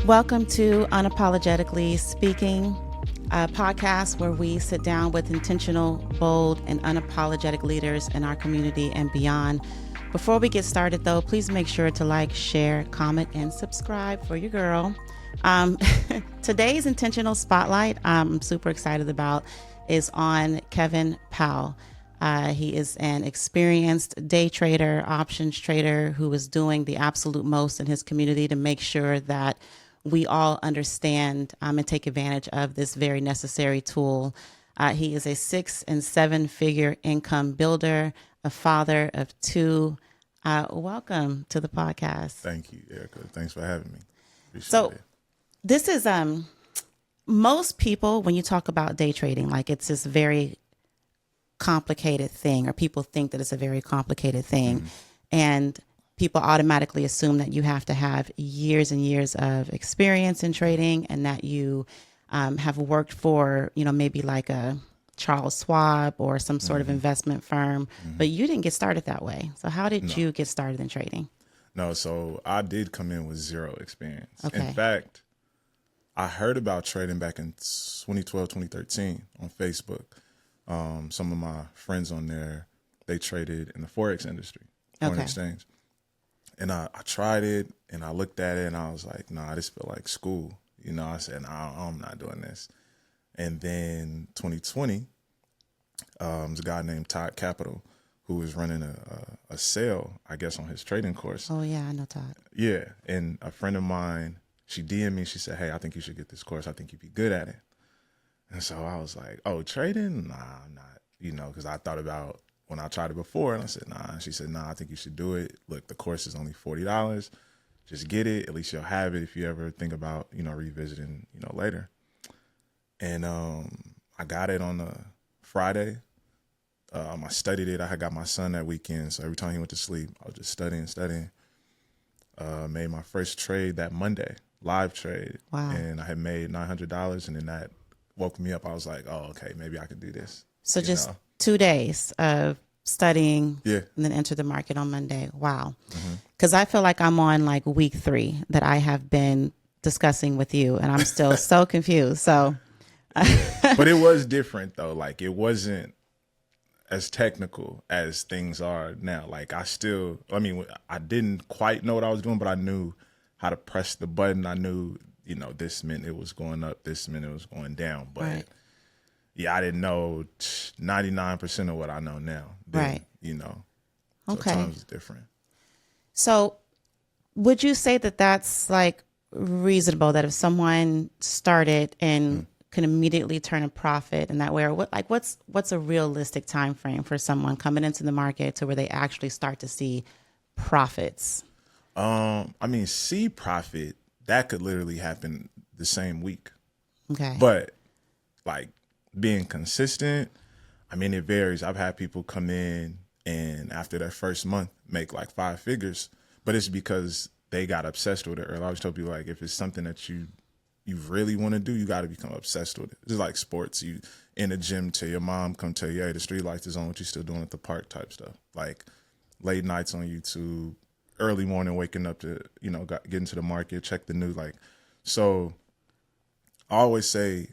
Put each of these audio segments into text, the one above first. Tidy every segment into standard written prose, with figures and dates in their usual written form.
Welcome to Unapologetically Speaking, a podcast where we sit down with intentional, bold, and unapologetic leaders in our community and beyond. Before we get started, though, please make sure to like, share, comment, and subscribe for your girl. Today's intentional spotlight I'm super excited about is on Kevin Powell. He is an experienced day trader, options trader who is doing the absolute most in his community to make sure that we all understand and take advantage of this very necessary tool. He is a 6- and 7-figure income builder, a father of 2. Welcome to the podcast. Thank you, Erica. Thanks for having me. Appreciate it. This is most people, when you talk about day trading, like it's this very complicated thing, or people think that it's a very complicated thing. Mm-hmm. And people automatically assume that you have to have years and years of experience in trading, and that you have worked for, maybe like a Charles Schwab or some sort of investment firm, but you didn't get started that way. So how did you get started in trading? No, so I did come in with zero experience. Okay. In fact, I heard about trading back in 2012, 2013 on Facebook. Some of my friends on there, they traded in the Forex industry, foreign exchange. And I tried it, and I looked at it, and I was like, nah, this feel like school. I said, nah, I'm not doing this. And then 2020, there's a guy named Todd Capital who was running a sale, I guess, on his trading course. Oh, yeah, I know Todd. Yeah, and a friend of mine, she DM'd me, she said, hey, I think you should get this course. I think you'd be good at it. And so I was like, oh, trading? Nah, I'm not, because I thought about when I tried it before, and I said, nah. She said, nah, I think you should do it. Look, the course is only $40. Just get it. At least you'll have it if you ever think about, revisiting, later. And I got it on a Friday. I studied it. I had got my son that weekend, so every time he went to sleep, I was just studying. Made my first trade that Monday, live trade. Wow. And I had made $900, and then that woke me up. I was like, oh, okay, maybe I could do this. So just 2 days of studying, yeah, and then enter the market on Monday. Wow. Because I feel like I'm on like week 3 that I have been discussing with you, and I'm still so confused. So, but it was different though. Like it wasn't as technical as things are now. Like I didn't quite know what I was doing, but I knew how to press the button. I knew, this meant it was going up, this meant it was going down. But right. Yeah, I didn't know 99% of what I know now. Right. So okay. times is different. So would you say that that's like reasonable, that if someone started and can immediately turn a profit in that way, or what's a realistic time frame for someone coming into the market to where they actually start to see profits? See profit, that could literally happen the same week. Okay. But like being consistent, it varies. I've had people come in and after their first month make like 5 figures, but it's because they got obsessed with it. Or I always tell people, like, if it's something that you really want to do, you got to become obsessed with it. It's like sports. You in a gym till your mom come tell you, hey, the street lights is on, what you still doing at the park type stuff. Like late nights on YouTube, early morning waking up to, get into the market, check the news. Like, so I always say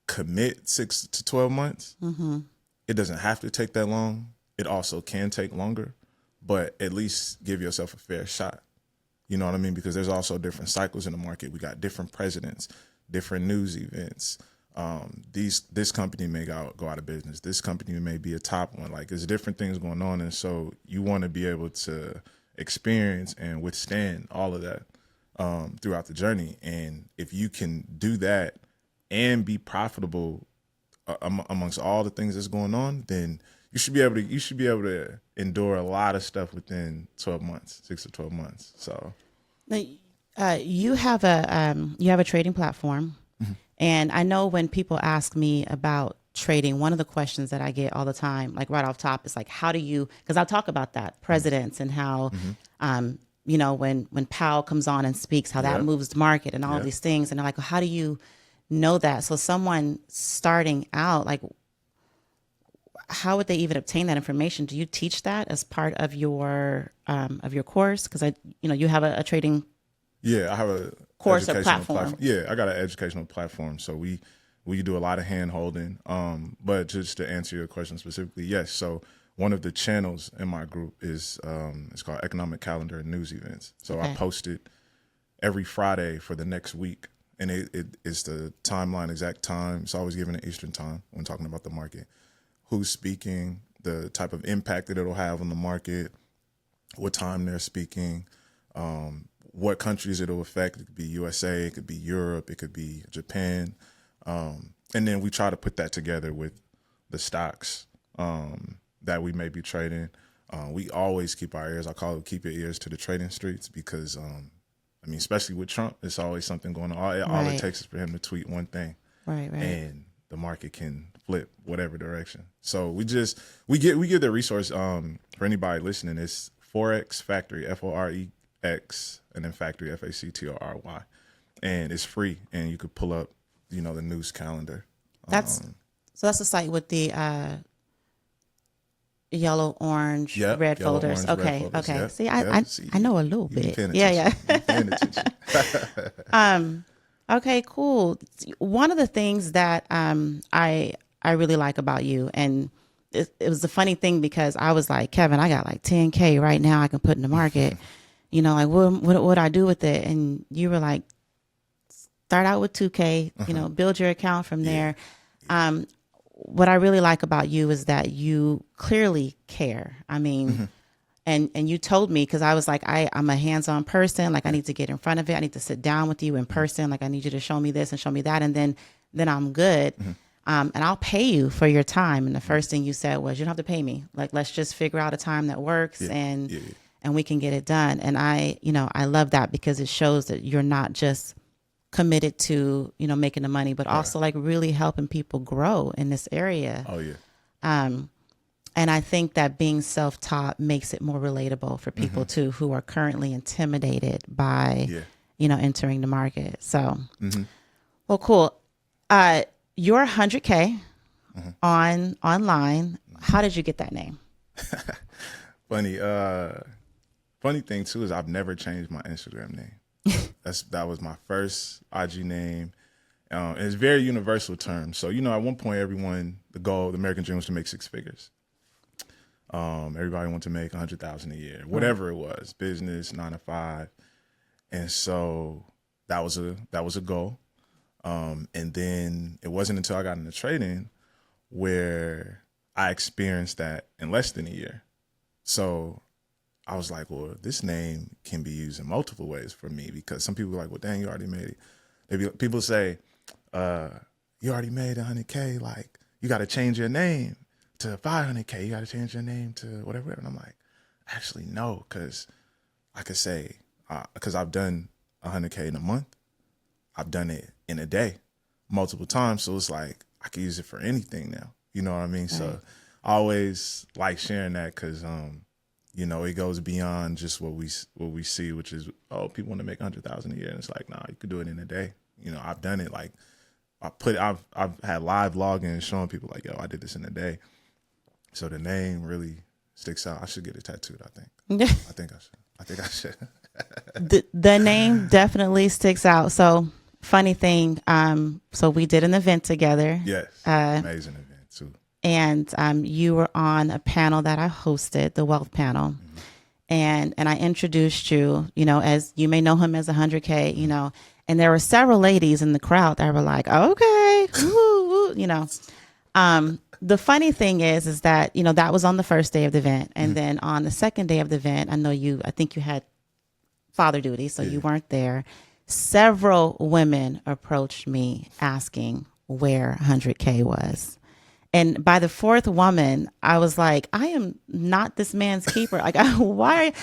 commit 6 to 12 months. Mm-hmm. It doesn't have to take that long. It also can take longer, but at least give yourself a fair shot. You know what I mean? Because there's also different cycles in the market. We got different presidents, different news events. This company may go out of business. This company may be a top one. Like there's different things going on. And so you want to be able to experience and withstand all of that throughout the journey. And if you can do that and be profitable amongst all the things that's going on, then you should be able to endure a lot of stuff within 12 months, 6 to 12 months. So now, you have a trading platform. Mm-hmm. And I know when people ask me about trading, one of the questions that I get all the time, like right off top, is like, how do you, because I'll talk about that, presidents, and how, when Powell comes on and speaks, how that moves the market and all of these things. And they're like, well, how do you know that? So someone starting out, like, how would they even obtain that information? Do you teach that as part of your course? Because you have a trading. Yeah, I have course or platform. Yeah, I got an educational platform. So we do a lot of hand holding. But just to answer your question specifically, yes. So one of the channels in my group is it's called Economic Calendar and News Events. So I post it every Friday for the next week. And it's the timeline, exact time. It's always given at Eastern time when talking about the market. Who's speaking, the type of impact that it'll have on the market, what time they're speaking, what countries it'll affect. It could be USA, it could be Europe, it could be Japan. And then we try to put that together with the stocks that we may be trading. We always keep our ears, I call it keep your ears to the trading streets because, I mean, especially with Trump, it's always something going on. All it takes is for him to tweet one thing. Right. And the market can flip whatever direction. So we give the resource for anybody listening. It's Forex Factory, Forex, and then Factory, Factory, and it's free. And you could pull up, the news calendar. That's the site with the yellow, orange, red yellow, folders. Orange, okay, red folders. okay. Yep. See, I know a little bit. Yeah. Okay, cool. One of the things that I really like about you, and it was a funny thing because I was like, Kevin, I got like 10K right now I can put in the market. Like what I do with it? And you were like, start out with 2K, build your account from there. What I really like about you is that you clearly care. I mean, and you told me, because I was like, I'm a hands-on person. Like I need to get in front of it. I need to sit down with you in person. Like I need you to show me this and show me that. And then I'm good. And I'll pay you for your time. And the first thing you said was, you don't have to pay me. Like, let's just figure out a time that works and we can get it done. And I love that because it shows that you're not just committed to, making the money, but also like really helping people grow in this area. Oh yeah. And I think that being self-taught makes it more relatable for people too, who are currently intimidated by, entering the market. So, well, cool. You're 100K online. How did you get that name? Funny thing too is I've never changed my Instagram name. That was my first IG name. And it's a very universal term. So, at one point, the American dream was to make 6 figures. Everybody wanted to make 100,000 a year, whatever it was, business, 9 to 5. And so that was a goal. And then it wasn't until I got into trading where I experienced that in less than a year. So I was like, well, this name can be used in multiple ways for me, because some people are like, well, dang, you already made it. People say, you already made 100K. Like, you got to change your name to 500K. You got to change your name to whatever. And I'm like, actually, no, because I could say, because I've done 100K in a month. I've done it in a day multiple times. So it's like, I can use it for anything now. You know what I mean? Right. So I always like sharing that because, it goes beyond just what we see, which is, people want to make 100,000 a year. And it's like, nah, you could do it in a day. I've done it. Like I've had live logins showing people like, yo, I did this in a day. So the name really sticks out. I should get it tattooed, I think. I think I should. The name definitely sticks out. So funny thing. So we did an event together. Yes. Amazing event too. And you were on a panel that I hosted, the Wealth Panel. And I introduced you, as you may know him as 100K, and there were several ladies in the crowd that were like, okay, woo, the funny thing is that, that was on the first day of the event. And then on the second day of the event, I think you had father duty, so you weren't there. Several women approached me asking where 100K was. And by the fourth woman, I was like, I am not this man's keeper. Like, why?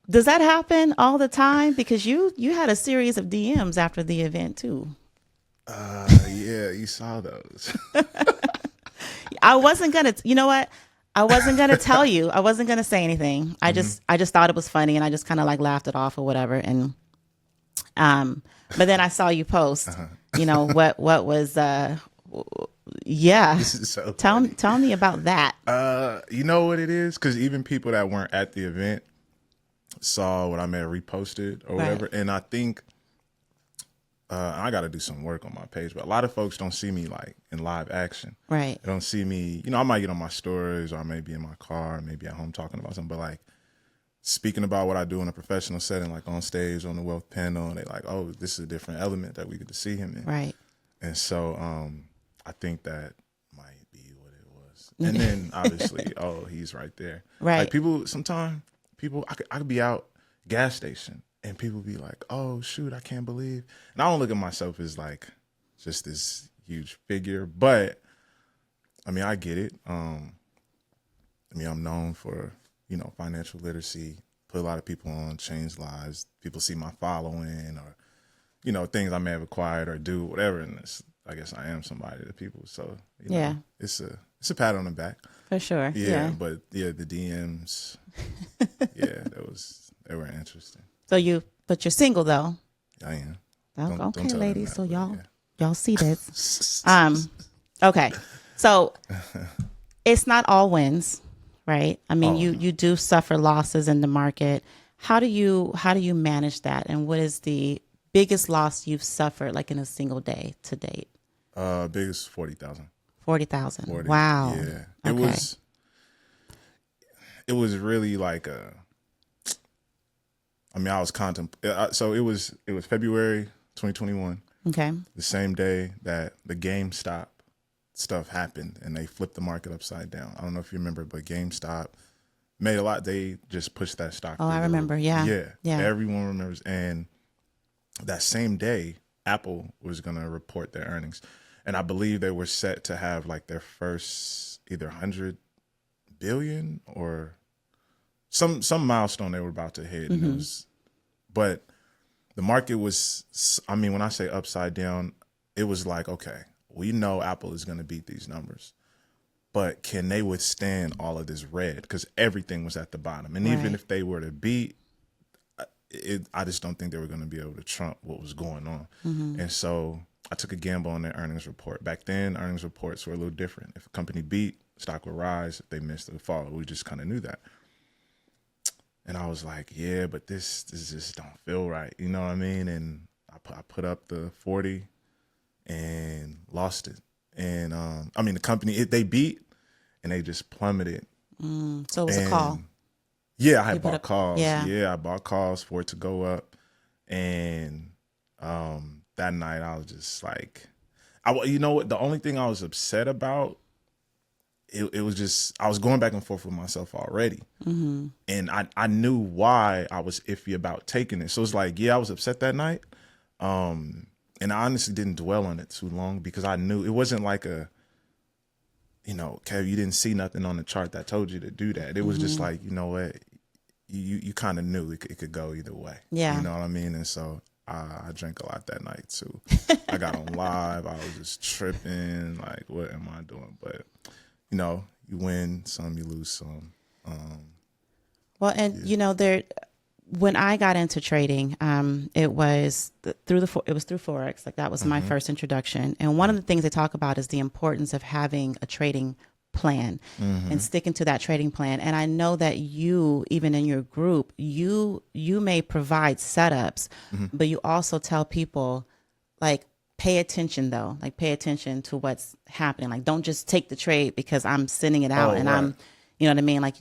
Does that happen all the time? Because you had a series of DMs after the event too. Yeah, you saw those. I wasn't gonna. You know what? I wasn't gonna tell you. I wasn't gonna say anything. I just thought it was funny, and I just kind of like laughed it off or whatever. And but then I saw you post. What was yeah. This is so tell me about that. You know what it is? Because even people that weren't at the event saw what I may have reposted or whatever. And I think I got to do some work on my page, but a lot of folks don't see me like in live action. Right. They don't see me, I might get on my stories or I may be in my car, maybe at home talking about something, but like speaking about what I do in a professional setting, like on stage, on the wealth panel, and they like, oh, this is a different element that we get to see him in. Right. And so I think that might be what it was. And then obviously, oh, he's right there. Right. Like I could be out gas station and people be like, oh, shoot, I can't believe. And I don't look at myself as like just this huge figure, but I mean, I get it. I'm known for, financial literacy, put a lot of people on, change lives. People see my following or, things I may have acquired or do, whatever. And I guess I am somebody to people. So, yeah, it's a pat on the back. For sure. Yeah. But the DMs, they were interesting. But you're single though. I am. Okay, don't ladies. that, so yeah. y'all see this. Okay. So it's not all wins, right? I mean, you do suffer losses in the market. How do you manage that? And what is the biggest loss you've suffered like in a single day to date? Biggest 40,000. 40,000. Wow. Yeah. Okay. It was really like I was so it was February 2021. Okay. The same day that the GameStop stuff happened and they flipped the market upside down. I don't know if you remember, but GameStop made a lot. They just pushed that stock. Oh, I remember. Yeah. Everyone remembers. And that same day, Apple was going to report their earnings. And I believe they were set to have like their first either 100 billion or some milestone they were about to hit. Mm-hmm. And but the market was, when I say upside down, it was like, okay, we know Apple is going to beat these numbers, but can they withstand all of this red? Because everything was at the bottom. And even if they were to beat it, I just don't think they were going to be able to trump what was going on. Mm-hmm. And so I took a gamble on their earnings report. Back then, earnings reports were a little different. If a company beat, stock would rise. If they missed, it would fall. We just kind of knew that. And I was like, yeah, but this just don't feel right. You know what I mean? And I put up the 40 and lost it. And the company, they beat and they just plummeted. So it was a call. Yeah, I bought calls. Yeah. I bought calls for it to go up. And that night I was just like, you know what? The only thing I was upset about, it was just, I was going back and forth with myself already. Mm-hmm. And I knew why I was iffy about taking it. So it's like, I was upset that night. And I honestly didn't dwell on it too long because I knew it wasn't like Kev, you didn't see nothing on the chart that told you to do that. It was just like, you know what? You kind of knew it could go either way. Yeah. You know what I mean? And so I drank a lot that night too. I got on live. I was just tripping. Like, what am I doing? But, you win some, you lose some. When I got into trading, it was through Forex. Like that was my first introduction. And one of the things they talk about is the importance of having a trading plan and sticking to that trading plan. And I know that you, even in your group, you may provide setups, but you also tell people like, pay attention though, like pay attention to what's happening. Like, don't just take the trade because I'm sending it out I'm, you know what I mean? Like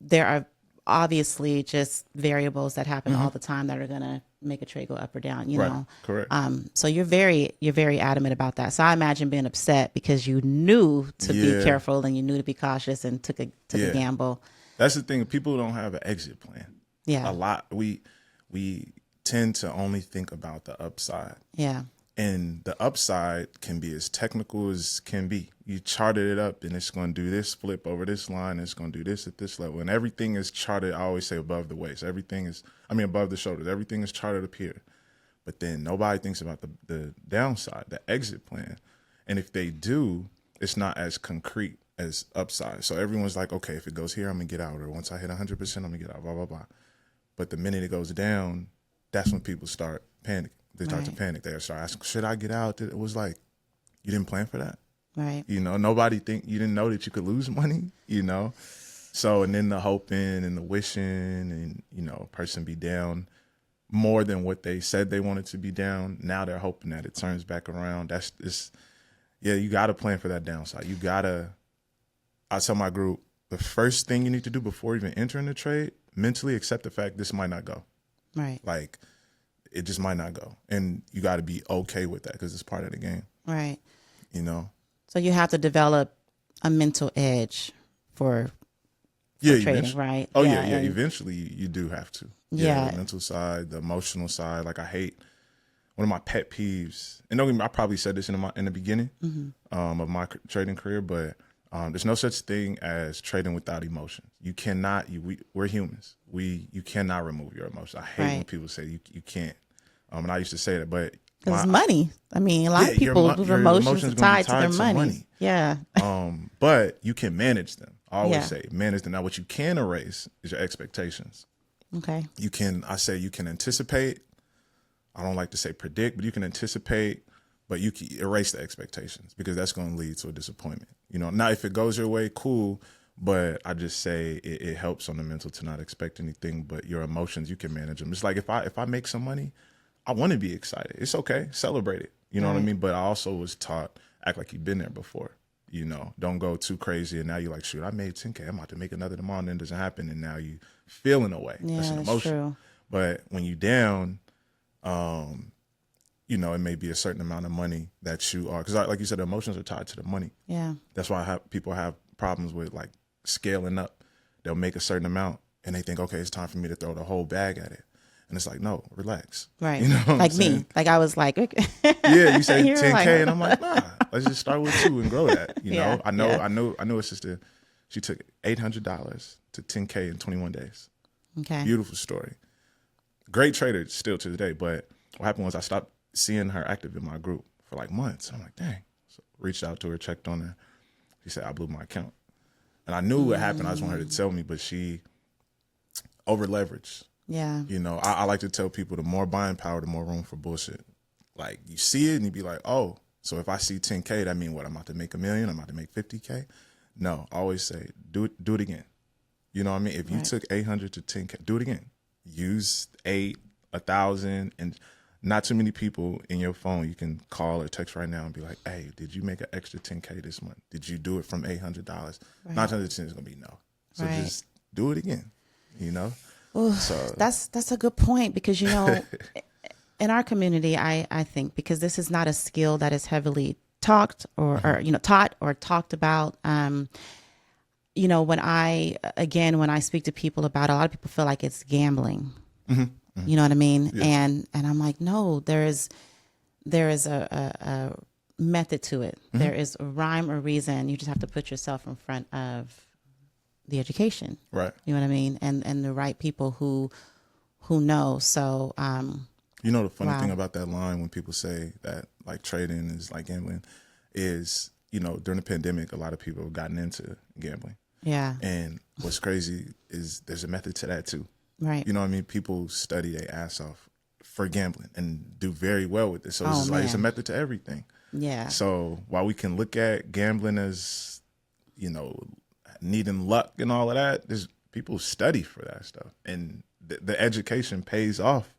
there are obviously just variables that happen all the time that are going to make a trade go up or down, you know? Correct. So you're very adamant about that. So I imagine being upset because you knew to be careful and you knew to be cautious and took a gamble. That's the thing. People don't have an exit plan. Yeah. A lot. We tend to only think about the upside. Yeah. And the upside can be as technical as can be. You charted it up and it's going to do this flip over this line. It's going to do this at this level. And everything is charted. I always say above the waist. Everything is, above the shoulders. Everything is charted up here. But then nobody thinks about the downside, the exit plan. And if they do, it's not as concrete as upside. So everyone's like, okay, if it goes here, I'm going to get out. Or once I hit 100%, I'm going to get out, blah, blah, blah. But the minute it goes down, that's when people start panicking. They start to panic. They start asking, should I get out? It was like, you didn't plan for that. Right. You didn't know that you could lose money, So, and then the hoping and the wishing and, person be down. more than what they said they wanted to be down. Now they're hoping that it turns back around. You got to plan for that downside. I tell my group, the first thing you need to do before even entering the trade, mentally accept the fact this might not go. Right. Like, it just might not go. And you got to be okay with that because it's part of the game. Right. You know? So you have to develop a mental edge for trading, right? Oh, yeah. Eventually, you do have to. Yeah. The mental side, the emotional side. Like, I hate one of my pet peeves. And don't get me, I probably said this in the beginning of my trading career, but there's no such thing as trading without emotions. You cannot. We're humans. You cannot remove your emotions. I hate when people say you can't. And I used to say that, but it's money. I mean, a lot of people with emotions are tied to their money. Yeah. But you can manage them. I always say manage them. Now, what you can erase is your expectations. Okay. You can anticipate. I don't like to say predict, but you can anticipate, but you can erase the expectations because that's going to lead to a disappointment. You know, now if it goes your way, cool. But I just say it helps on the mental to not expect anything, but your emotions, you can manage them. It's like if I make some money, I want to be excited. It's okay. Celebrate it. You know what I mean? But I also was taught, act like you've been there before. You know, don't go too crazy. And now you're like, shoot, I made 10K. I'm about to make another tomorrow. And then it doesn't happen. And now you feeling away. Yeah, that's an emotion. True. But when you down, you know, it may be a certain amount of money that you are. Because like you said, the emotions are tied to the money. Yeah. That's why people have problems with like scaling up. They'll make a certain amount and they think, okay, it's time for me to throw the whole bag at it. And it's like, no, relax. Right. You know what like I'm me. saying? Like I was like, okay. Yeah, you say 10K like, and I'm like, nah, let's just start with 2 and grow that. You know, I know a sister, she took $800 to 10K in 21 days. Okay. Beautiful story. Great trader still to the day. But what happened was I stopped seeing her active in my group for like months. I'm like, dang. So reached out to her, checked on her. She said, I blew my account. And I knew what happened. I just wanted her to tell me, but she over leveraged. Yeah. You know, I like to tell people the more buying power, the more room for bullshit. Like you see it and you be like, oh, so if I see 10K, that mean what? I'm about to make $1 million? I'm about to make 50K? No, I always say, do it again. You know what I mean? If you took 800 to 10K, do it again. Use 8, 1,000, and not too many people in your phone you can call or text right now and be like, hey, did you make an extra 10K this month? Did you do it from $800? Right. 9 times out of 10 is going to be no. So just do it again, you know? Ooh, so that's a good point because, you know, in our community, I think because this is not a skill that is heavily taught or you know, taught or talked about. You know, when I speak to people about it, a lot of people feel like it's gambling. You know what I mean? Yes. And I'm like, no, there is a method to it. There is a rhyme or reason. You just have to put yourself in front of the education. Right. You know what I mean? And the right people who know. So, you know, the funny thing about that line when people say that like trading is like gambling is, you know, during the pandemic, a lot of people have gotten into gambling. Yeah. And what's crazy is there's a method to that too. Right. You know what I mean? People study their ass off for gambling and do very well with it. So it's like, it's a method to everything. Yeah. So while we can look at gambling as, you know, needing luck and all of that, there's people study for that stuff. And the education pays off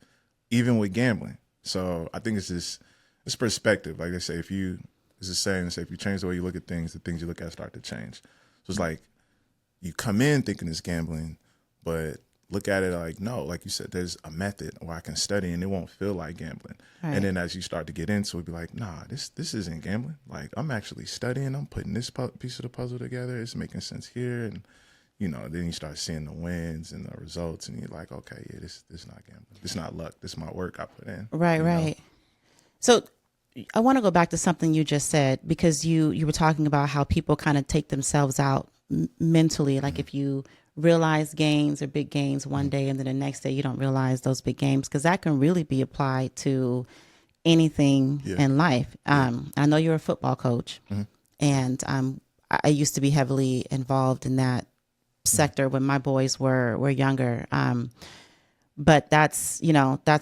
even with gambling. So I think it's perspective. Like they say, it's a saying, if you change the way you look at things, the things you look at start to change. So it's like you come in thinking it's gambling, but look at it like, no, like you said, there's a method where I can study and it won't feel like gambling. Right. And then as you start to get into it, be like, nah, this isn't gambling. Like I'm actually studying, I'm putting this piece of the puzzle together. It's making sense here. And, you know, then you start seeing the wins and the results and you're like, okay, yeah, this is not gambling. This is not luck. This is my work I put in. Right, right. Know? So I want to go back to something you just said, because you were talking about how people kind of take themselves out mentally. Like if you realize gains or big gains one day and then the next day you don't realize those big gains, because that can really be applied to anything in life. I know you're a football coach, and I used to be heavily involved in that sector when my boys were younger. But that's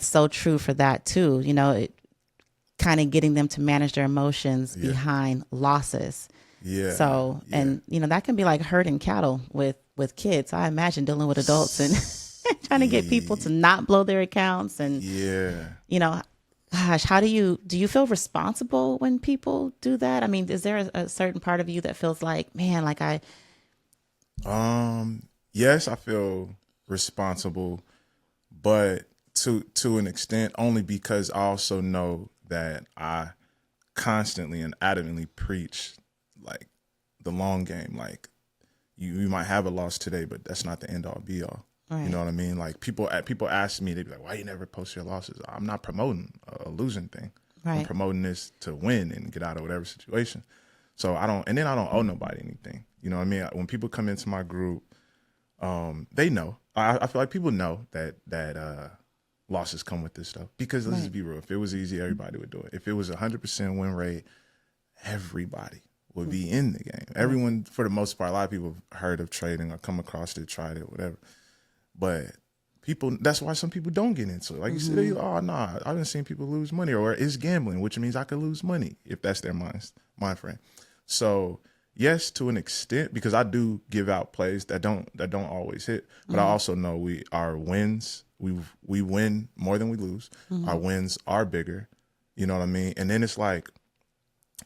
so true for that too. You know, kind of getting them to manage their emotions behind losses. Yeah. So, and you know, that can be like herding cattle with kids. I imagine dealing with adults and trying to get people to not blow their accounts. And, Yeah. gosh, do you feel responsible when people do that? I mean, is there a certain part of you that feels like, man, like Yes, I feel responsible, but to an extent, only because I also know that I constantly and adamantly preach like the long game. Like you might have a loss today, but that's not the end all be all. Right. You know what I mean? Like people ask me, they be like, "Why you never post your losses?" I'm not promoting a losing thing. Right. I'm promoting this to win and get out of whatever situation. So I don't owe nobody anything. You know what I mean? When people come into my group, they know. I feel like people know that losses come with this stuff. Because let's just be real. If it was easy, everybody would do it. If it was 100% win rate, everybody would be in the game. Everyone, for the most part, a lot of people have heard of trading or come across it, tried it, whatever. But people, that's why some people don't get into it. Like you said, oh, nah, I've been seeing people lose money, or it's gambling, which means I could lose money if that's their mind frame. So yes, to an extent, because I do give out plays that don't always hit, but I also know our wins, we win more than we lose. Our wins are bigger. You know what I mean? And then it's like,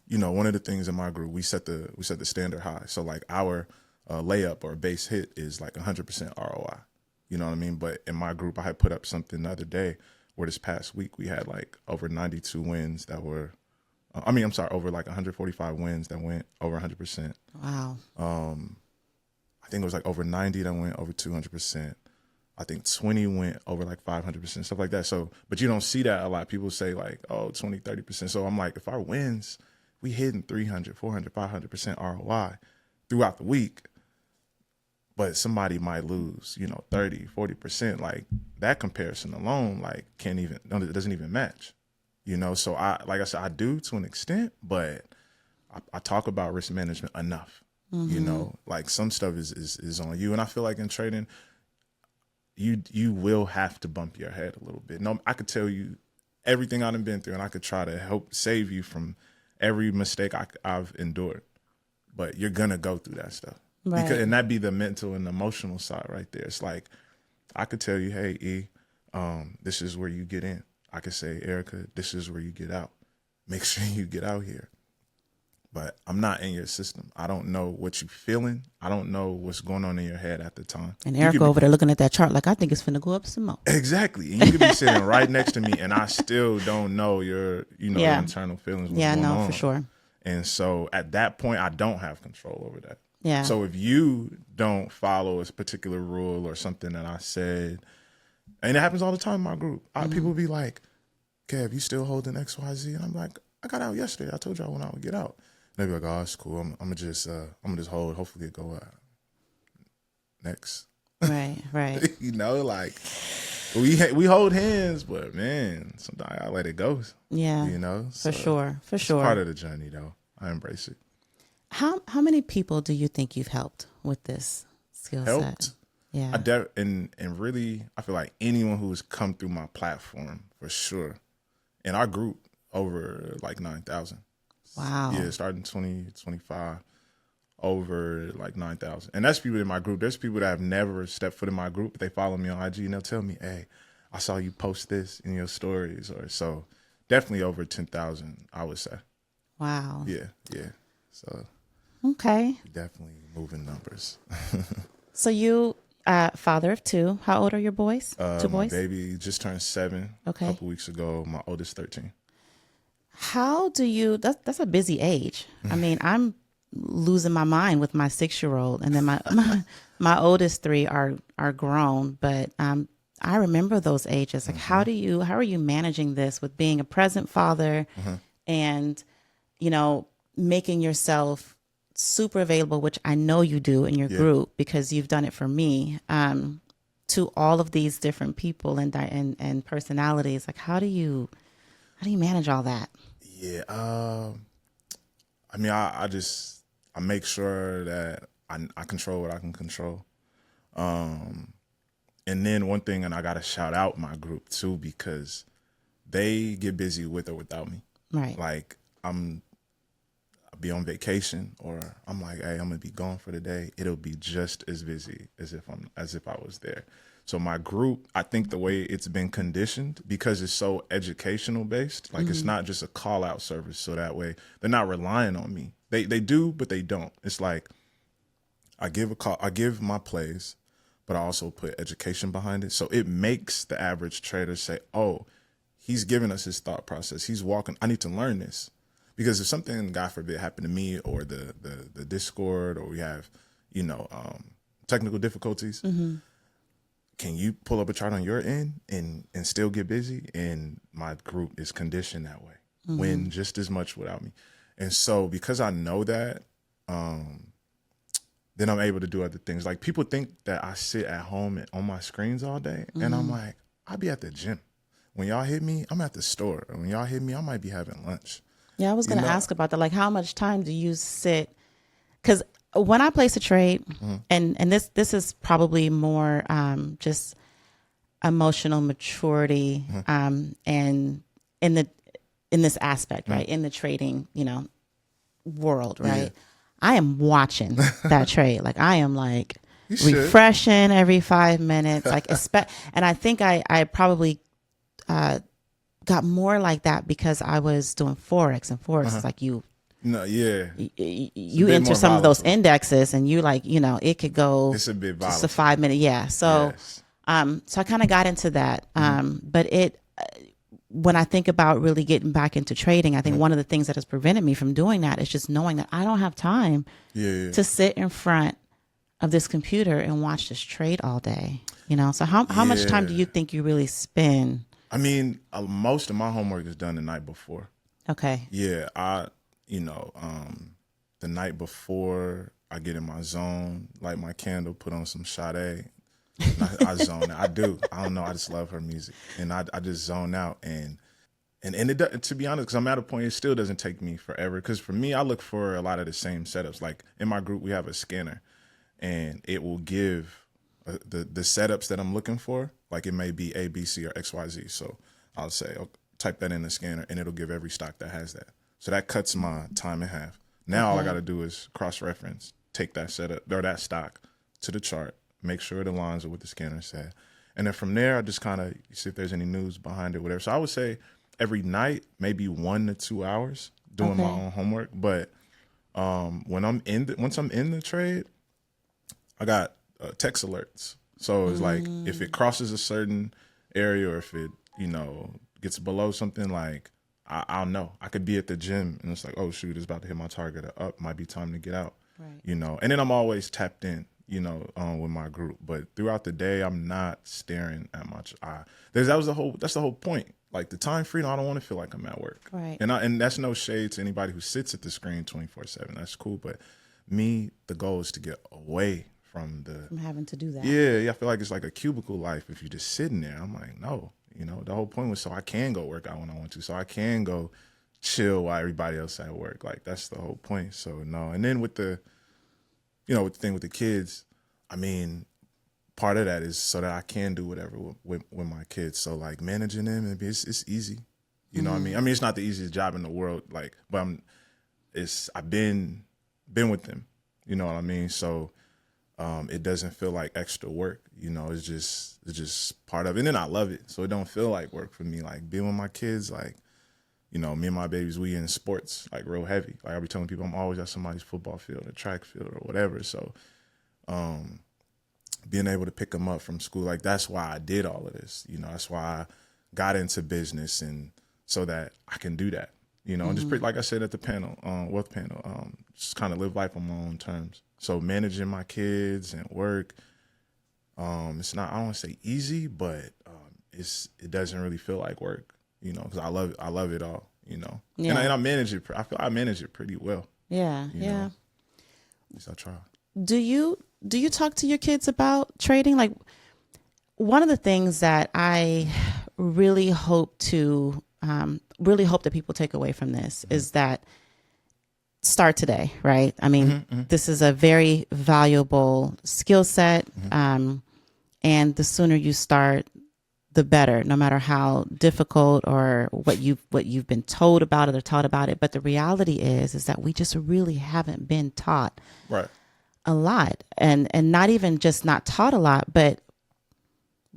one of the things in my group, we set the standard high. So like our layup or base hit is like 100% ROI. You know what I mean? But in my group, I had put up something the other day where this past week we had like over 92 wins that were, over like 145 wins that went over 100%. Wow. I think it was like over 90 that went over 200%. I think 20 went over like 500%, stuff like that. So, but you don't see that a lot. People say like, oh, 20, 30%. So I'm like, if our wins, we hitting 300, 400, 500% ROI throughout the week, but somebody might lose, 30, 40%. Like that comparison alone, like it doesn't even match, So like I said, I do to an extent, but I talk about risk management enough, like some stuff is on you. And I feel like in trading, you will have to bump your head a little bit. No, I could tell you everything I've been through, and I could try to help save you from every mistake I've endured, but you're going to go through that stuff. Right. And that'd be the mental and emotional side right there. It's like, I could tell you, hey, E, this is where you get in. I could say, Erica, this is where you get out. Make sure you get out here. But I'm not in your system. I don't know what you're feeling. I don't know what's going on in your head at the time. And Erica over there looking at that chart like, I think it's finna go up some more. Exactly. And you could be sitting right next to me, and I still don't know your internal feelings. Yeah, no, for sure. And so at that point, I don't have control over that. Yeah. So if you don't follow a particular rule or something that I said, and it happens all the time in my group, people be like, Kev, you still holding XYZ? And I'm like, I got out yesterday. I told you I went out and get out. And they be like, oh, it's cool. I'm gonna just hold. Hopefully it go out next. Right. Like we hold hands, but man, sometimes I let it go. Yeah. So for sure. It's part of the journey, though. I embrace it. How many people do you think you've helped with this skill set? Yeah. And really, I feel like anyone who's come through my platform, for sure. In our group, over like 9,000. Wow. Yeah, starting 2025, over like 9,000. And that's people in my group. There's people that have never stepped foot in my group, but they follow me on IG and they'll tell me, hey, I saw you post this in your stories. Or so definitely over 10,000, I would say. Wow. Yeah. So okay. Definitely moving numbers. So you, father of two. How old are your boys? 2 boys? My baby just turned 7 a couple weeks ago. My oldest 13. How do you, that's a busy age. I mean, I'm losing my mind with my 6-year-old, and then my oldest 3 are grown, but I remember those ages. Like, how are you managing this with being a present father and, making yourself super available, which I know you do in your group because you've done it for me, to all of these different people and personalities. Like, how do you manage all that? Yeah. I mean, I make sure that I control what I can control. And then one thing, and I got to shout out my group too, because they get busy with or without me. Right. Like I'll be on vacation, or I'm like, hey, I'm gonna be gone for the day. It'll be just as busy as if I was there. So my group, I think the way it's been conditioned, because it's so educational based, like it's not just a call out service. So that way they're not relying on me. They do, but they don't. It's like I give my plays, but I also put education behind it. So it makes the average trader say, oh, he's giving us his thought process. He's walking. I need to learn this. Because if something, God forbid, happened to me or the Discord, or we have, technical difficulties, can you pull up a chart on your end and still get busy? And my group is conditioned that way. Win just as much without me. And so because I know that, then I'm able to do other things. Like people think that I sit at home and on my screens all day. And I'm like, I'll be at the gym. When y'all hit me, I'm at the store. And when y'all hit me, I might be having lunch. Yeah, I was going to ask about that. Like, how much time do you sit? Because when I place a trade, and this is probably more just emotional maturity, and in this aspect, right, in the trading, world, right. Yeah. I am watching that trade. Like I am like refreshing every 5 minutes, like and I think I probably got more like that because I was doing Forex, and Forex is like you enter some of those indexes and you like, it could go it's a bit just a 5 minute. Yeah. So, yes. So I kind of got into that. But when I think about really getting back into trading, I think one of the things that has prevented me from doing that is just knowing that I don't have time to sit in front of this computer and watch this trade all day. So how much time do you think you really spend? I mean, most of my homework is done the night before. Okay. Yeah, the night before I get in my zone, light my candle, put on some Sade. I zone out. I do. I don't know. I just love her music, and I just zone out. And it, to be honest, because I'm at a point, it still doesn't take me forever. Because for me, I look for a lot of the same setups. Like in my group, we have a scanner, and it will give the setups that I'm looking for. Like it may be A, B, C, or X, Y, Z. So I'll say, type that in the scanner, and it'll give every stock that has that. So that cuts my time in half. Now all I got to do is cross-reference, take that setup or that stock to the chart, make sure it aligns with what the scanner said. And then from there, I just kind of see if there's any news behind it, whatever. So I would say every night, maybe 1 to 2 hours doing my own homework. But once I'm in the trade, I got text alerts. So it's like if it crosses a certain area or if it, gets below something, like I'll know. I could be at the gym and it's like, oh shoot, it's about to hit my target or up, might be time to get out. Right. And then I'm always tapped in, with my group. But throughout the day, I'm not staring at much. That's the whole point. Like the time freedom, I don't want to feel like I'm at work. Right. And that's no shade to anybody who sits at the screen 24/7. That's cool. But me, the goal is to get away from having to do that. Yeah. I feel like it's like a cubicle life if you're just sitting there. I'm like, no. The whole point was so I can go work out when I want to. So I can go chill while everybody else at work. Like that's the whole point. So no. And then with the with the thing with the kids, I mean, part of that is so that I can do whatever with my kids. So like managing them, it's easy. You know what I mean? I mean, it's not the easiest job in the world, like, but I've been with them. You know what I mean? So it doesn't feel like extra work. It's just part of it. And then I love it. So it don't feel like work for me. Like being with my kids, like, me and my babies, we in sports, like real heavy. Like I be telling people I'm always at somebody's football field or track field or whatever. So being able to pick them up from school, like that's why I did all of this. That's why I got into business, and so that I can do that. And just like I said at the panel, wealth panel, just kind of live life on my own terms. So managing my kids and work, it's not, I don't want to say easy, but it doesn't really feel like work, because I love it all, Yeah. And I manage it. I feel I manage it pretty well. Yeah, yeah. At least I try. Do you talk to your kids about trading? Like one of the things that I really hope that people take away from this is that start today, right? I mean, this is a very valuable skill set. And the sooner you start, the better, no matter how difficult or what you've been told about it or taught about it. But the reality is that we just really haven't been taught a lot, and not even just not taught a lot, but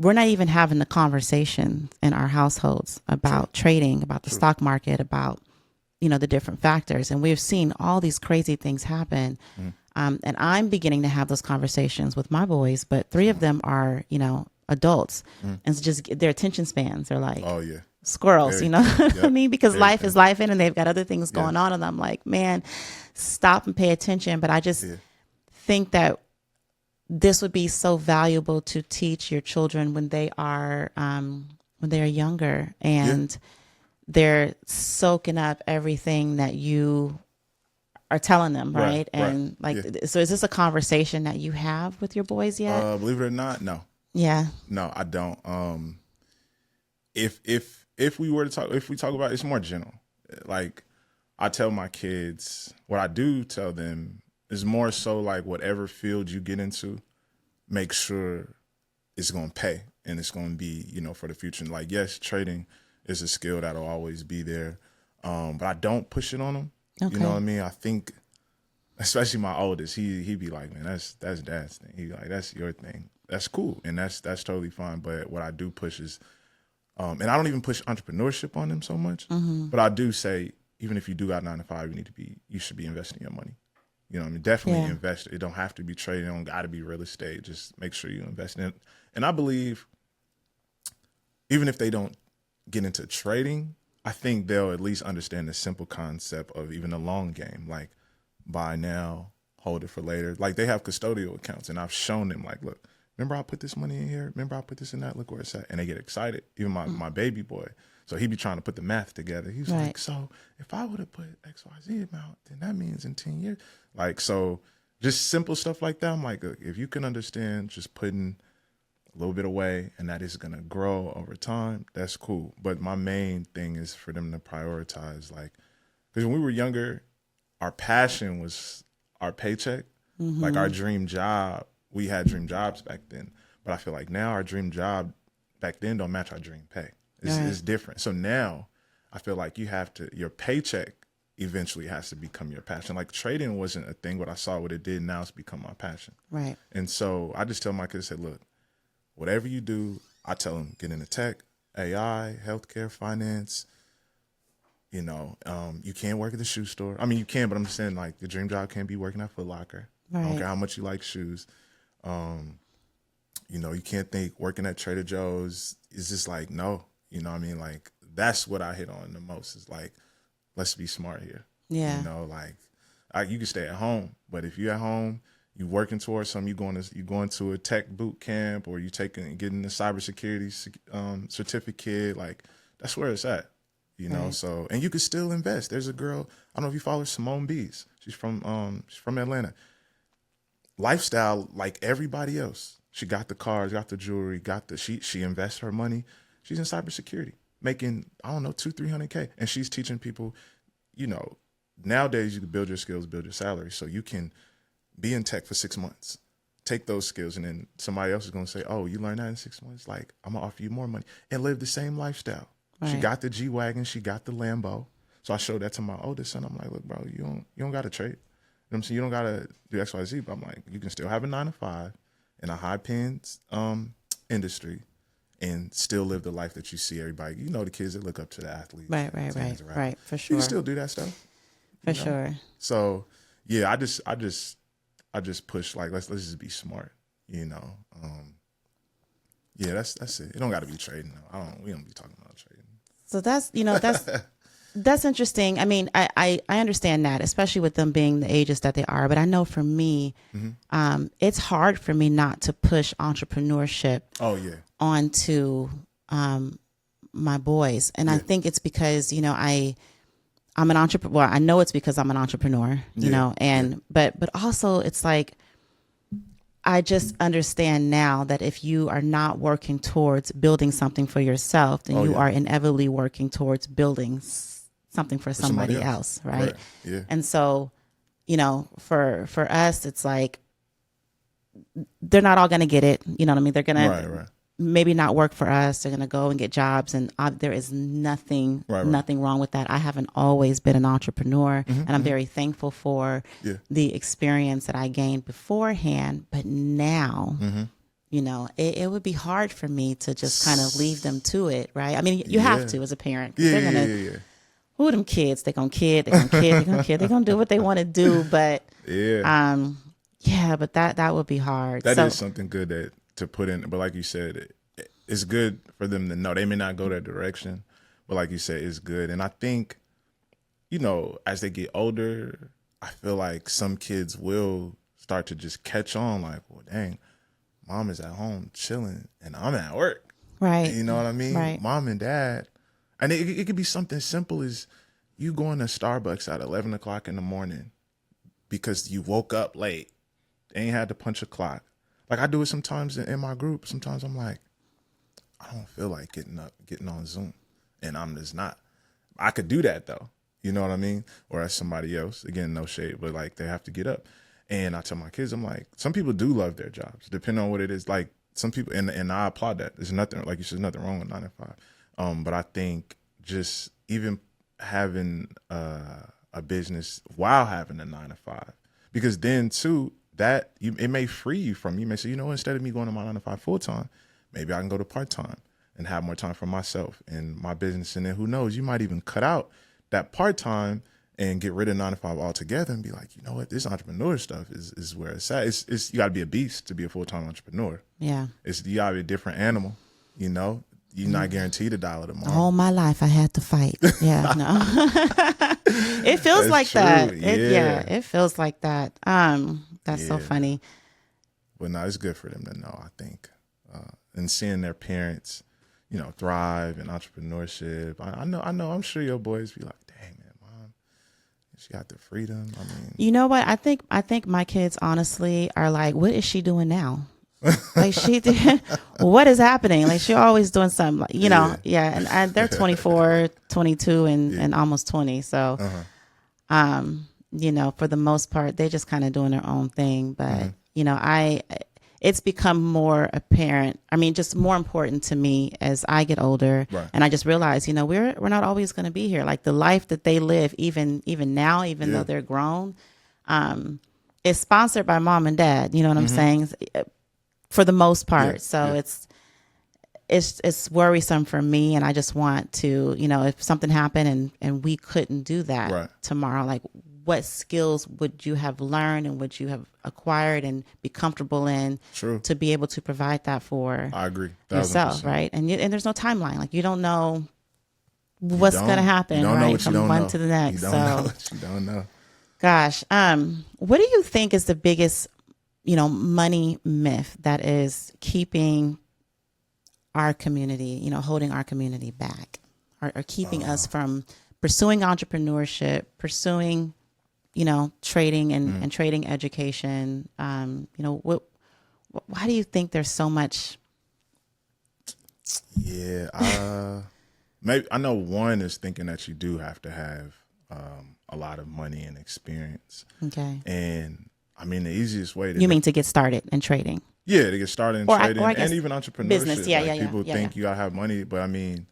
we're not even having the conversation in our households about trading, about the stock market, about, the different factors. And we've seen all these crazy things happen. And I'm beginning to have those conversations with my boys, but 3 of them are, adults. And it's just their attention spans are like squirrels, what I mean? Because life is life and they've got other things going on. And I'm like, man, stop and pay attention. But I just think that this would be so valuable to teach your children when they are younger, and they're soaking up everything that you are telling them, right? And so is this a conversation that you have with your boys yet? Believe it or not, no. Yeah. No, I don't. If we were to talk, if we talk about it, it's more general. Like, I tell my kids, what I do tell them is more so like, whatever field you get into, make sure it's going to pay and it's going to be, for the future. And like, yes, trading is a skill that'll always be there. But I don't push it on them. Okay. You know what I mean? I think, especially my oldest, he'd be like, man, that's dad's thing. He'd be like, that's your thing. That's cool. And that's totally fine. But what I do push is, and I don't even push entrepreneurship on them so much, but I do say, even if you do got 9 to 5, you should be investing your money. You know what I mean? Definitely invest. It don't have to be trading. It don't got to be real estate. Just make sure you invest in it. And I believe, even if they don't get into trading, I think they'll at least understand the simple concept of even the long game. Like, buy now, hold it for later. Like, they have custodial accounts, and I've shown them, like, look, remember I put this money in here? Remember I put this in that? Look where it's at. And they get excited. Even my baby boy. So he be trying to put the math together. He's like, so if I would have put XYZ amount, then that means in 10 years. Like, so just simple stuff like that. I'm like, if you can understand just putting a little bit away and that is going to grow over time, that's cool. But my main thing is for them to prioritize, like, because when we were younger, our passion was our paycheck, like our dream job. We had dream jobs back then. But I feel like now our dream job back then don't match our dream pay. It's different. So now I feel like your paycheck eventually has to become your passion. Like, trading wasn't a thing. What I saw, what it did, now it's become my passion. Right. And so I just tell my kids, look, whatever you do, I tell them, get into tech, AI, healthcare, finance. You can't work at the shoe store. I mean, you can, but I'm just saying, like, the dream job can't be working at Foot Locker. Right. I don't care how much you like shoes. You can't think working at Trader Joe's is just like, no. You know what I mean? Like, that's what I hit on the most is like, let's be smart here. Yeah. You can stay at home, but if you're at home, you working towards something, you going to a tech boot camp, or getting a cybersecurity certificate, like, that's where it's at. So, and you can still invest. There's a girl, I don't know if you follow Simone Bees. She's from Atlanta. Lifestyle like everybody else. She got the cars, got the jewelry, she invests her money. She's in cybersecurity, making, I don't know, $200,000-300K. And she's teaching people, nowadays you can build your skills, build your salary. So you can be in tech for 6 months, take those skills, and then somebody else is going to say, oh, you learned that in 6 months? Like, I'm going to offer you more money, and live the same lifestyle. Right. She got the G-Wagon, she got the Lambo. So I showed that to my oldest son. I'm like, look, bro, you don't got to trade. You know what I'm saying? You don't got to do X, Y, Z, but I'm like, you can still have a 9 to 5 in a high-paying industry and still live the life that you see everybody. The kids that look up to the athletes. Right, for sure. You can still do that stuff. For sure. So, yeah, I just push, like, let's just be smart, Yeah, that's it. It don't got to be trading. We don't be talking about trading. So that's interesting. I mean, I understand that, especially with them being the ages that they are. But I know for me, it's hard for me not to push entrepreneurship onto my boys. And I think it's because, I'm an entrepreneur. Well, I know it's because I'm an entrepreneur, but also it's like, I just understand now that if you are not working towards building something for yourself, then you are inevitably working towards building something for somebody else, right? Yeah. And so, for us, it's like, they're not all going to get it. You know what I mean? They're going to maybe not work for us. They're going to go and get jobs, and there is nothing wrong with that. I haven't always been an entrepreneur, and I'm very thankful for the experience that I gained beforehand. But now, it would be hard for me to just kind of leave them to it, right? I mean, you Yeah. have to as a parent. 'Cause Yeah, they're yeah, gonna, yeah, yeah. who are them kids? They're gonna kid, they're gonna kid, they're gonna kid, they're gonna do what they want to do. But Yeah. yeah, but that would be hard. That So is something good to put in. But like you said, it's good for them to know. They may not go that direction, but like you said, it's good. And I think, as they get older, I feel like some kids will start to just catch on like, well, dang, mom is at home chilling and I'm at work. right, You know what I mean? right, Mom and dad. And it could be something simple as you going to Starbucks at 11 o'clock in the morning because you woke up late. Ain't had to punch a clock. Like I do it sometimes in my group. Sometimes I'm like, I don't feel like getting on Zoom, and I'm just not. I could do that though. You know what I mean? Or as somebody else. Again, no shade, but like they have to get up. And I tell my kids, I'm like, some people do love their jobs, depending on what it is. Like some people, and I applaud that. There's nothing, like you said, nothing wrong with 9 to 5. But I think just even having a business while having a 9 to 5, because then too, it may free you from, you may say, instead of me going to my 9 to 5 full time, maybe I can go to part time and have more time for myself and my business. And then who knows, you might even cut out that part time and get rid of 9 to 5 altogether and be like, you know what, this entrepreneur stuff is where it's at. It's you got to be a beast to be a full time entrepreneur. yeah. You got to be a different animal. You're not guaranteed to die tomorrow. All my life I had to fight. Yeah, no. It feels like true. that. Yeah. It feels like that. That's so funny. But no, it's good for them to know, I think. And seeing their parents, thrive in entrepreneurship. I know, I'm sure your boys be like, dang man, mom, she got the freedom. I mean, You know what? I think my kids honestly are like, what is she doing now? Like what is happening? Like she always doing something, like, yeah. And they're 24, 22 and almost 20. So, for the most part, they're just kind of doing their own thing. But, it's become more apparent. I mean, just more important to me as I get older. Right. And I just realize, we're not always going to be here. Like the life that they live, even now, even though they're grown, is sponsored by mom and dad. You know what I'm saying? For the most part. It's worrisome for me. And I just want to, if something happened and we couldn't do that tomorrow, like what skills would you have learned and would you have acquired and be comfortable in to be able to provide that for I agree. yourself, right? And there's no timeline. Like you don't know what's going to happen, you don't know right? what you From don't one know. to the next. You don't know what you don't know. Gosh, what do you think is the biggest, money myth that is keeping our community, holding our community back or keeping us from pursuing entrepreneurship, pursuing, trading and trading education? Why do you think there's so much? Yeah. Maybe I know one is thinking that you do have to have a lot of money and experience. Okay. And I mean, the easiest way to You mean to get started in trading? Yeah, to get started in trading and even entrepreneurship. Business. Yeah, People think you gotta have money, but I mean,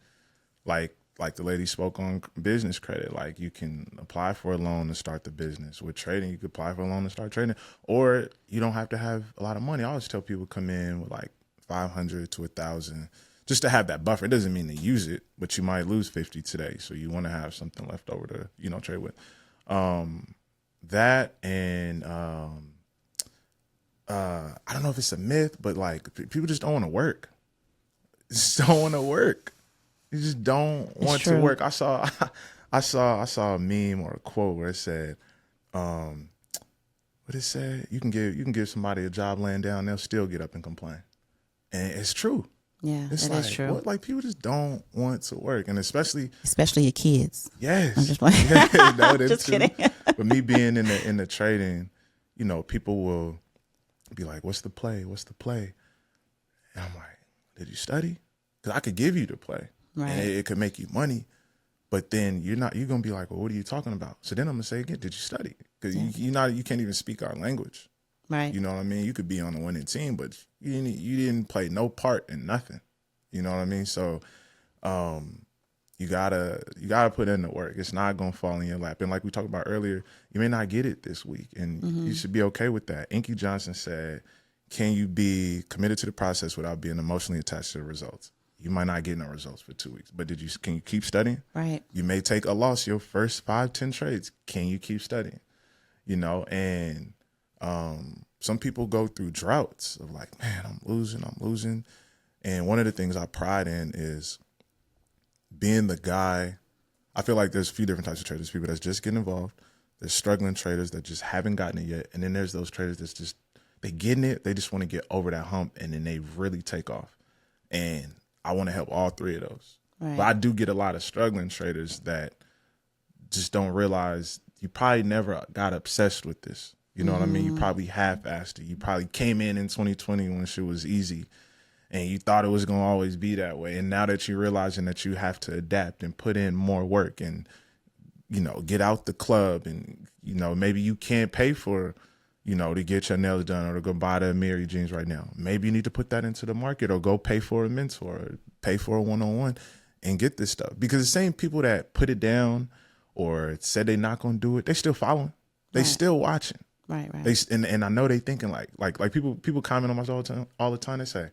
like the lady spoke on business credit. Like you can apply for a loan to start the business. With trading, you could apply for a loan to start trading, or you don't have to have a lot of money. I always tell people come in with like 500 to 1,000 just to have that buffer. It doesn't mean to use it, but you might lose 50 today, so you want to have something left over to trade with. That and I don't know if it's a myth, but like people just don't want to work. Just don't want to work. You just don't want to work. I saw a meme or a quote where it said, what it said, you can give somebody a job laying down, they'll still get up and complain. And it's true. Yeah, it's it is true. Like people just don't want to work, and especially your kids. Yes, I'm just playing. No, just too. kidding. But me being in the trading, people will be like, "What's the play? What's the play?" And I'm like, "Did you study? Because I could give you the play, right? And it could make you money." But then you're gonna be like, "Well, what are you talking about?" So then I'm gonna say again, "Did you study?" Because you can't even speak our language. Right. You know what I mean? You could be on the winning team, but you didn't play no part in nothing. You know what I mean? So you gotta put in the work. It's not gonna fall in your lap. And like we talked about earlier, you may not get it this week, and you should be okay with that. Inky Johnson said, can you be committed to the process without being emotionally attached to the results? You might not get no results for 2 weeks, but can you keep studying? Right. You may take a loss your first 5-10 trades. Can you keep studying? You know, and some people go through droughts of like, man, I'm losing. And one of the things I pride in is being the guy. I feel like there's a few different types of traders. People that's just getting involved. There's struggling traders that just haven't gotten it yet. And then there's those traders that's just, they getting it. They just want to get over that hump and then they really take off. And I want to help all three of those. Right. But I do get a lot of struggling traders that just don't realize you probably never got obsessed with this. You know what I mean? You probably half-assed it. You probably came in 2020 when shit was easy and you thought it was going to always be that way. And now that you're realizing that you have to adapt and put in more work and, you know, get out the club and, you know, maybe you can't pay for, you know, to get your nails done or to go buy the Mary jeans right now. Maybe you need to put that into the market or go pay for a mentor or pay for a one-on-one and get this stuff. Because the same people that put it down or said they're not going to do it, they still following. They still watching. Right. They and I know they thinking like people comment on my stuff all the time. They say,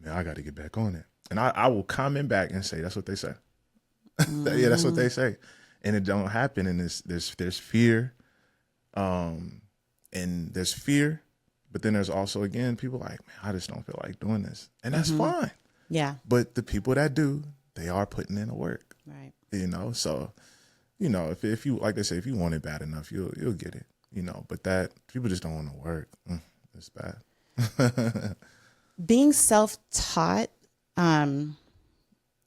man, I got to get back on it. And I will comment back and say, that's what they say. Yeah, that's what they say. And it don't happen. And there's fear. And there's fear. But then there's also, again, people like, man, I just don't feel like doing this. And that's fine. Yeah. But the people that do, they are putting in the work. Right. You know, so, you know, if you, like they say, if you want it bad enough, you'll get it. You know, but that people just don't want to work. It's bad. Being self-taught, and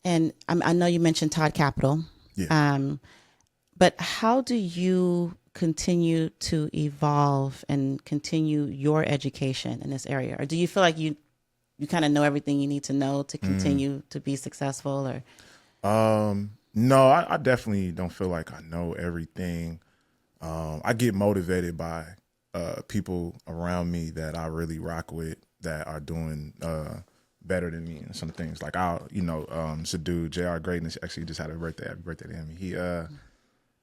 I know you mentioned Todd Capital, but how do you continue to evolve and continue your education in this area? Or do you feel like you kind of know everything you need to know to continue to be successful? Or no, I definitely don't feel like I know everything. I get motivated by people around me that I really rock with that are doing better than me and some things. Like it's a dude, JR Greatness, actually just had a birthday. Happy birthday to him. He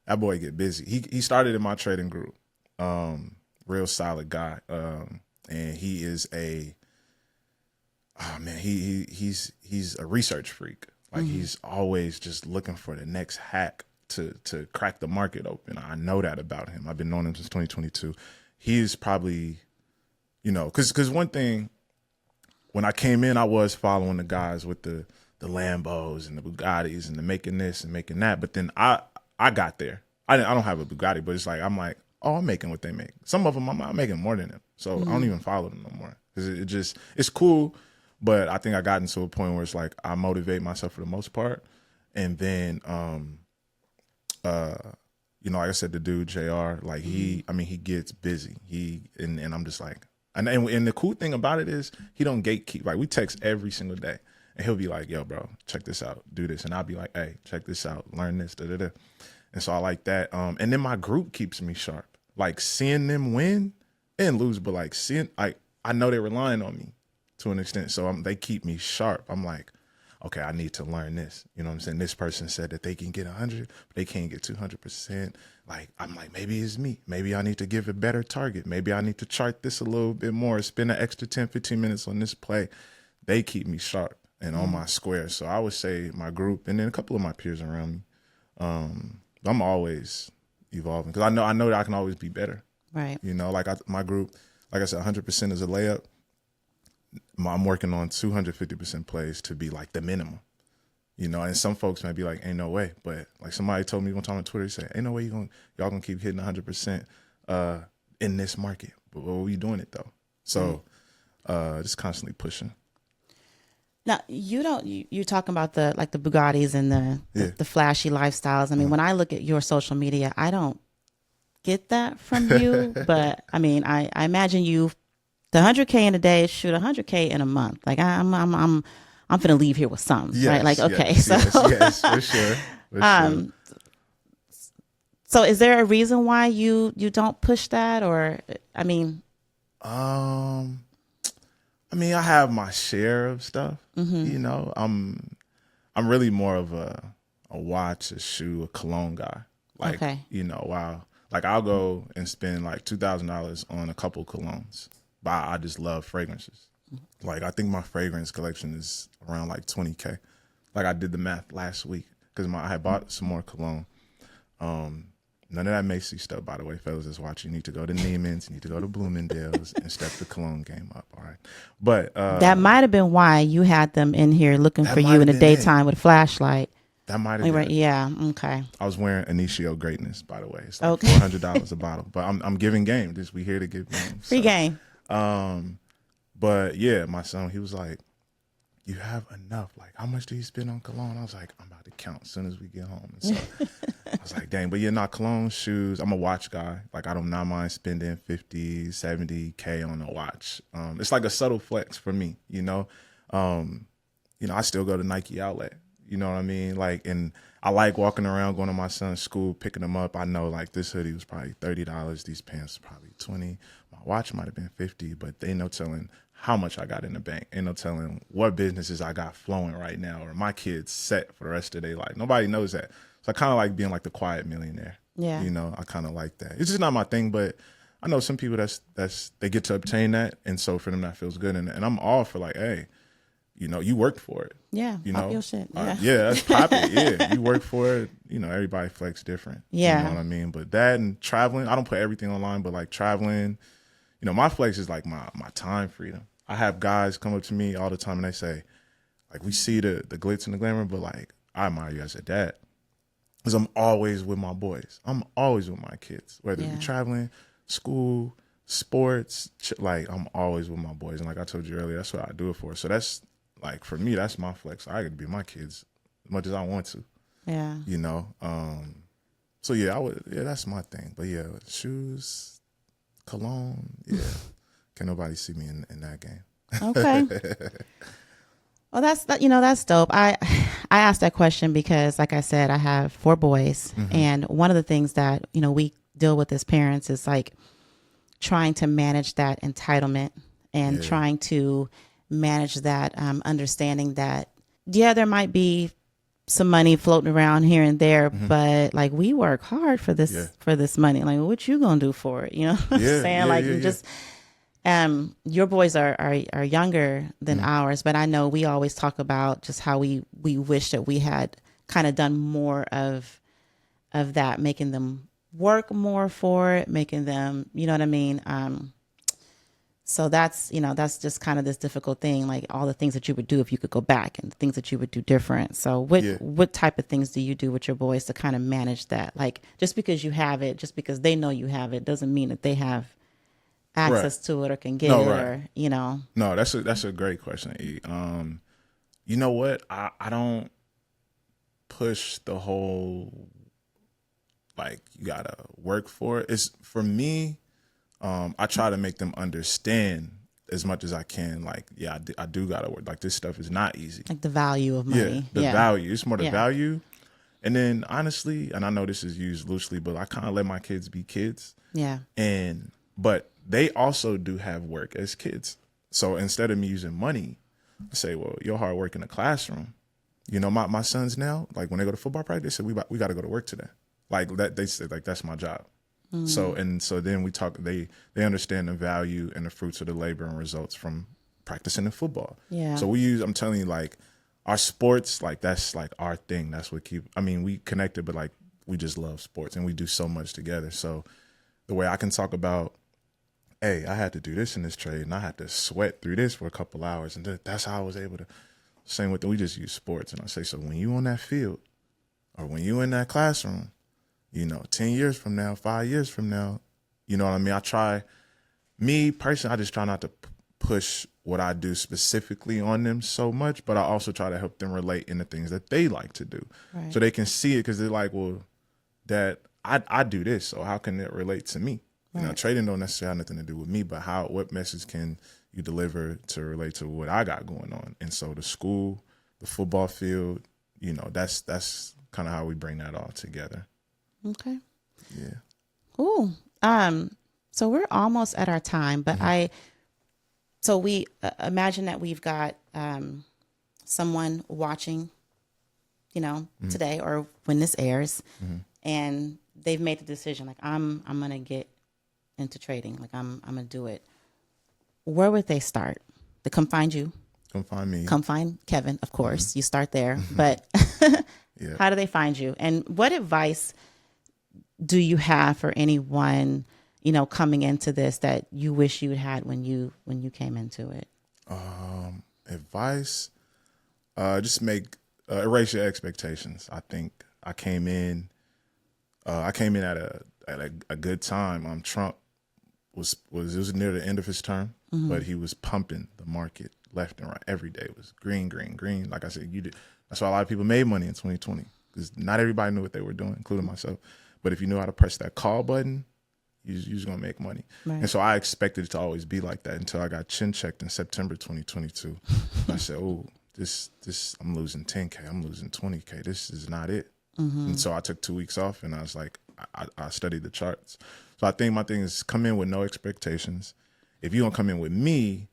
that boy get busy. He started in my trading group. Real solid guy. And he is he's a research freak. Like he's always just looking for the next hack to crack the market open. I know that about him. I've been knowing him since 2022. He's probably, you know, because one thing, when I came in, I was following the guys with the Lambos and the Bugattis and the making this and making that. But then I got there. I don't have a Bugatti, but it's like, I'm like, oh, I'm making what they make. Some of them I'm making more than them. So I don't even follow them no more. Because it's cool. But I think I gotten to a point where it's like, I motivate myself for the most part. And then, you know, like I said, the dude JR, like he gets busy. And I'm just like, and the cool thing about it is he don't gatekeep. Like we text every single day, and he'll be like, "Yo, bro, check this out, do this," and I'll be like, "Hey, check this out, learn this, da da da." And so I like that. And then my group keeps me sharp. Like seeing them win and lose, but like seeing, I know they're relying on me to an extent, so they keep me sharp. I'm like, okay, I need to learn this. You know what I'm saying? This person said that they can get 100, but they can't get 200%. Like, I'm like, maybe it's me. Maybe I need to give a better target. Maybe I need to chart this a little bit more, spend an extra 10, 15 minutes on this play. They keep me sharp and on my square. So I would say my group and then a couple of my peers around me. I'm always evolving because I know that I can always be better. Right. You know, like my group, like I said, 100% is a layup. I'm working on 250% plays to be like the minimum, you know, and some folks might be like, ain't no way. But like somebody told me one time on Twitter, he said, ain't no way y'all gonna keep hitting 100% in this market. But we doing it though. So just constantly pushing. Now you're talking about the Bugattis and the flashy lifestyles. I mean, when I look at your social media, I don't get that from you, but I mean, I imagine you, the 100K in a day, shoot 100K in a month. Like I'm gonna leave here with some, yes, right? Like, okay, yes, so yes, for sure. So is there a reason why you don't push that, or I mean, I have my share of stuff. You know, I'm really more of a watch, a shoe, a cologne guy. Like, okay. you know, wow. Like I'll go and spend like $2,000 on a couple colognes. but I just love fragrances. Like, I think my fragrance collection is around like 20K. Like, I did the math last week because I had bought some more cologne. None of that Macy stuff, by the way, fellas that's watching. You need to go to Neiman's, you need to go to Bloomingdale's and step the cologne game up, all right? But that might have been why you had them in here looking for you in the daytime with a flashlight. That might have been. Yeah, okay. I was wearing Initio Greatness, by the way. It's like okay. $400 a bottle. But I'm giving game. We here to give game. Free game. But yeah, my son, he was like, you have enough. Like, how much do you spend on cologne? I was like, I'm about to count as soon as we get home. And so I was like, dang. But yeah, not cologne, shoes. I'm a watch guy. Like, I do not mind spending 50, 70K on a watch. It's like a subtle flex for me, you know? I still go to Nike outlet. You know what I mean? Like, and I like walking around, going to my son's school, picking them up. I know, like, this hoodie was probably $30. These pants were probably $20. My watch might have been $50, but they no telling how much I got in the bank. Ain't no telling what businesses I got flowing right now, or my kids set for the rest of their life. Nobody knows that. So I kind of like being like the quiet millionaire. Yeah. You know, I kind of like that. It's just not my thing, but I know some people they get to obtain that, and so for them that feels good. And I'm all for like, hey, you know, you worked for it. Yeah, you know, pop your shit. Yeah, that's popular. Yeah, you work for it. You know, everybody flex different. Yeah, you know what I mean. But that and traveling, I don't put everything online, but like traveling, you know, my flex is like my time freedom. I have guys come up to me all the time and they say, like, we see the glitz and the glamour, but like, I admire you as a dad because I'm always with my boys. I'm always with my kids, whether it be traveling, school, sports. Like, I'm always with my boys, and like I told you earlier, that's what I do it for. So that's like, for me, that's my flex. I could be my kids as much as I want to. Yeah. You know? So yeah, that's my thing. But yeah, shoes, cologne, yeah. Can't nobody see me in that game. Okay. Well, that's dope. I asked that question because, like I said, I have 4 boys. And one of the things that, we deal with as parents is like trying to manage that entitlement and trying to manage that understanding that, there might be some money floating around here and there, but like, we work hard for this money. Like, what you gonna do for it? You know what I'm saying? Just your boys are younger than ours, but I know we always talk about just how we wish that we had kind of done more of that, making them work more for it, making them, you know what I mean? So that's just kind of this difficult thing, like all the things that you would do if you could go back and things that you would do different. So what type of things do you do with your boys to kind of manage that? Like, just because you have it, just because they know you have it, doesn't mean that they have access to it or can get it, or No, that's a great question, E. You know what? I don't push the whole like you gotta work for it. It's for me. I try to make them understand as much as I can. Like, I do gotta work. Like, this stuff is not easy. Like the value of money. The value. It's more the value. And then honestly, and I know this is used loosely, but I kind of let my kids be kids. Yeah. But they also do have work as kids. So instead of me using money, I say, well, your hard work in the classroom. You know, my sons now, like when they go to football practice, they said, we got to go to work today. Like that, they said, like, that's my job. So then we talk, they understand the value and the fruits of the labor and results from practicing in football. Yeah. So I'm telling you, like, our sports, like, that's like our thing. That's what we connected, but like, we just love sports and we do so much together. So the way I can talk about, hey, I had to do this in this trade and I had to sweat through this for a couple hours. And that's how I was able to, same with we just use sports. And I say, so when you on that field or when you in that classroom, 10 years from now, 5 years from now, you know what I mean? Me personally, I just try not to push what I do specifically on them so much, but I also try to help them relate in the things that they like to do. Right. So they can see it, because they're like, well, Dad, I do this, so how can it relate to me? Right. Trading don't necessarily have nothing to do with me, but what message can you deliver to relate to what I got going on? And so the school, the football field, that's kind of how we bring that all together. Okay. Yeah. Cool. So we're almost at our time, but so we imagine that we've got someone watching, today or when this airs, and they've made the decision, like, I'm going to get into trading. Like, I'm going to do it. where would they start? To come find you, Come find me. come find Kevin, of course. You start there, but Yeah. how do they find you? And what advice do you have for anyone, coming into this that you wish you had when you came into it? Advice, just erase your expectations. I think I came in at a good time. Trump was near the end of his term, but he was pumping the market left and right. Every day was green, green, green. Like I said, that's why a lot of people made money in 2020, because not everybody knew what they were doing, including myself. But if you knew how to press that call button, you're just gonna make money. Right. And so I expected it to always be like that until I got chin checked in September 2022. I said, "Oh, this I'm losing 10K. I'm losing 20K. This is not it." And so I took 2 weeks off, and I was like, I studied the charts. So I think my thing is come in with no expectations. If you don't come in with me,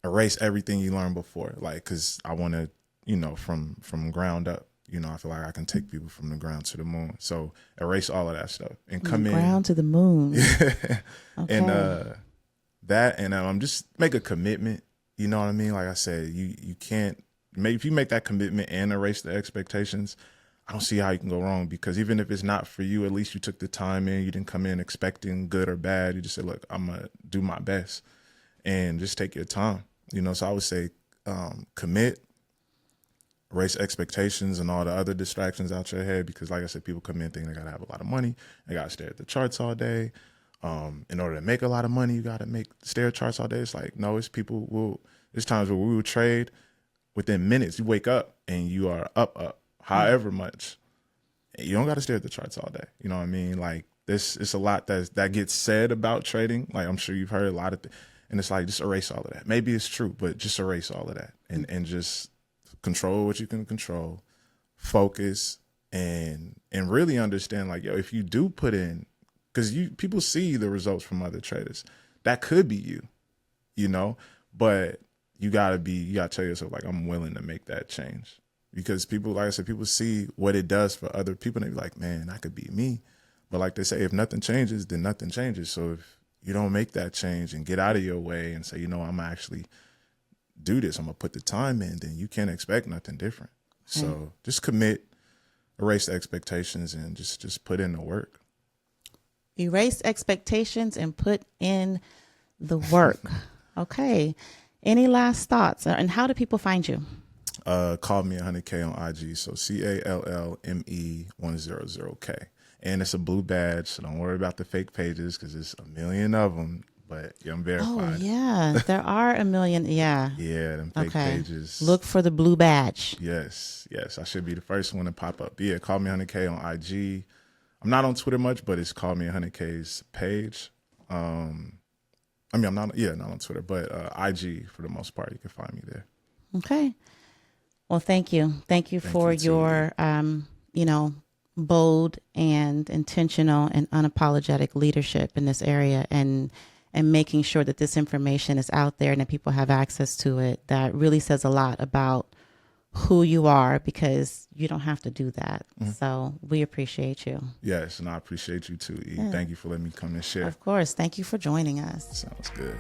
erase everything you learned before, like, because I want to, from ground up. I feel like I can take people from the ground to the moon. So erase all of that stuff and come in. Ground to the moon. Okay. And just make a commitment. You know what I mean? Like I said, you can't, maybe if you make that commitment and erase the expectations, I don't see how you can go wrong, because even if it's not for you, at least you took the time in. You didn't come in expecting good or bad. You just said, look, I'm going to do my best, and just take your time. So I would say commit, erase expectations and all the other distractions out your head, because like I said, people come in thinking they got to have a lot of money. They got to stare at the charts all day. In order to make a lot of money, you got to stare at charts all day. It's like, no, there's times where we will trade within minutes. You wake up and you are up, however much. You don't got to stare at the charts all day. You know what I mean? Like it's a lot that gets said about trading. Like I'm sure you've heard a lot of things. And it's like, just erase all of that. Maybe it's true, but just erase all of that and just control what you can control, focus, and really understand, like, if you do put in, because people see the results from other traders, that could be you, but you gotta tell yourself, like, I'm willing to make that change, because people, like I said, people see what it does for other people, and they be like, man, that could be me. But like they say, if nothing changes, then nothing changes. So if you don't make that change and get out of your way and say, I'm gonna actually do this, I'm gonna put the time in, then you can't expect nothing different. So just commit, erase the expectations, and just put in the work. Erase expectations and put in the work. Okay. Any last thoughts? And how do people find you? Call me 100K on IG. So CALLME100K. And it's a blue badge, so don't worry about the fake pages, because there's a million of them. But I'm verified. Oh, yeah. There are a million. Yeah. Yeah, them fake pages. Look for the blue badge. Yes. I should be the first one to pop up. Yeah, call me 100K on IG. I'm not on Twitter much, but it's Call Me 100K's page. I'm not on Twitter, but IG for the most part, you can find me there. Okay. Well, thank you. Thank you for your, bold and intentional and unapologetic leadership in this area, and making sure that this information is out there and that people have access to it. That really says a lot about who you are, because you don't have to do that. Mm-hmm. So we appreciate you. Yes, and I appreciate you too, E. Yeah. Thank you for letting me come and share. Of course. Thank you for joining us. Sounds good.